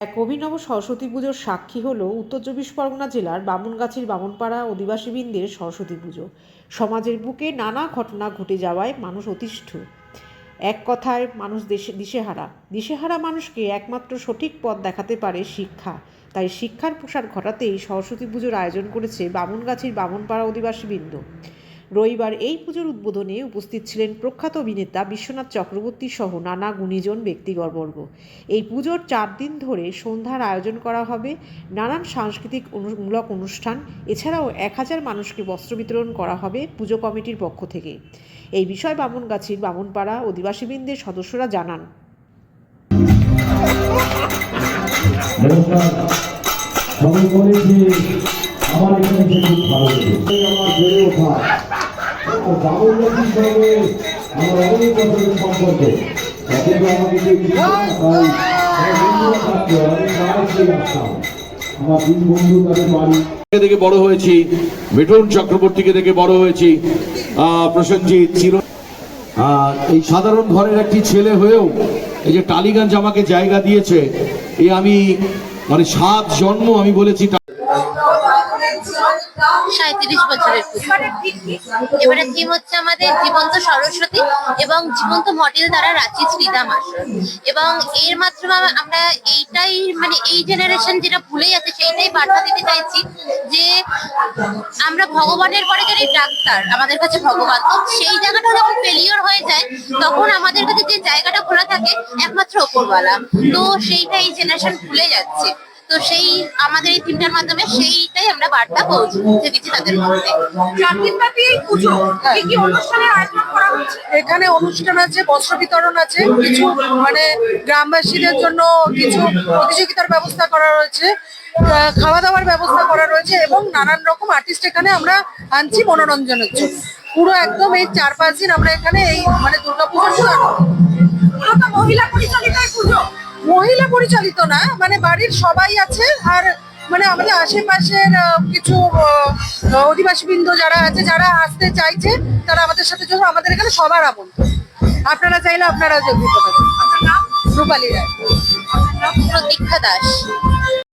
এক অভিনব সরস্বতী পুজোর সাক্ষী হল উত্তর চব্বিশ পরগনা জেলার বামুনগাছির বামুনপাড়া অধিবাসীবৃন্দের সরস্বতী পুজো। সমাজের বুকে নানা ঘটনা ঘটে যাওয়ায় মানুষ অতিষ্ঠ। এক কথায় মানুষ দিশেহারা মানুষকে একমাত্র সঠিক পথ দেখাতে পারে শিক্ষা। তাই শিক্ষার প্রসার ঘটাতেই সরস্বতী পুজোর আয়োজন করেছে বামুনগাছির বামুনপাড়া অধিবাসীবৃন্দ। রবিবার এই পুজোর উদ্বোধনে উপস্থিত ছিলেন প্রখ্যাত অভিনেতা বিশ্বনাথ চক্রবর্তী সহ নানা গুণীজন ব্যক্তিবর্গ। এই পুজোর 4 দিন ধরে সন্ধ্যার আয়োজন করা হবে নানান সাংস্কৃতিক মূলক অনুষ্ঠান। এছাড়াও 1000 মানুষকে বস্ত্র বিতরণ করা হবে পুজো কমিটির পক্ষ থেকে। এই বিষয়ে বামুনগাছির বামুনপাড়া অধিবাসীবৃন্দের সদস্যরা জানান। আমার এখানে খুব ভালো লাগে আমার বেড়ে ওঠা বামুনগাছির সঙ্গে আমার অনেক বছরের সম্পর্ক। কিন্তু আমাকে আমার 3 বন্ধু তাদের বাড়ি দেখে বড় হয়েছি, মিঠুন চক্রবর্তীকে দেখে বড় হয়েছি, প্রসেনজিৎ চির। এই সাধারণ ঘরের একটি ছেলে হয়েও এই যে টালিগঞ্জ আমাকে জায়গা দিয়েছে, এই আমি মানে 7 জন্ম আমি বলেছি 37 বছরের এবারে থিম হচ্ছে আমাদের জীবন্ত সরস্বতী এবং জীবন্ত মডেল দ্বারা রাঁচি শ্রীরাম আসন। এবং এর মাধ্যমে আমরা এইটাই মানে এই জেনারেশন যেটা ভুলে যাচ্ছে সেইটাই বার্তা দিতে চাইছি যে আমরা ভগবানের পরে যদি ডাক্তার আমাদের কাছে ভগবান, তো সেই জায়গাটা যখন ফেলিওর হয়ে যায় তখন আমাদের কাছে যে জায়গাটা খোলা থাকে একমাত্র ওপরওয়ালা, তো সেইটা এই জেনারেশন ভুলে যাচ্ছে। তো সেই আমাদের এই থিমটার মাধ্যমে সেইটাই আমরা বার্তা পৌঁছে দিচ্ছি তাদের মধ্যে। এখানে অনুষ্ঠান আছে, বস্ত্র বিতরণ আছে, কিছু মানে গ্রামবাসীদের জন্য কিছু প্রতিযোগিতার ব্যবস্থা করা রয়েছে, খাওয়া দাওয়ার ব্যবস্থা করা রয়েছে এবং নানান রকম আর্টিস্ট এখানে আমরা আনছি মনোরঞ্জনের জন্য। পুরো একদম এই 4-5 দিন আমরা এখানে এই মানে দুর্গাপুজোর মহিলা পরিচালিত পুজো। মহিলা পরিচালিত না, মানে বাড়ির সবাই আছে, আর মানে আমাদের আশেপাশের কিছু অধিবাসীবৃন্দ যারা আছে, যারা আসতে চাইছে তারা আমাদের সাথে যোগ, আমাদের এখানে সবার আমন্ত্রণ। আপনারা চাইলে আপনারা যোগ দিতে পারেন। আপনার নাম? রূপালী রায়। প্রতীক্ষা দাস।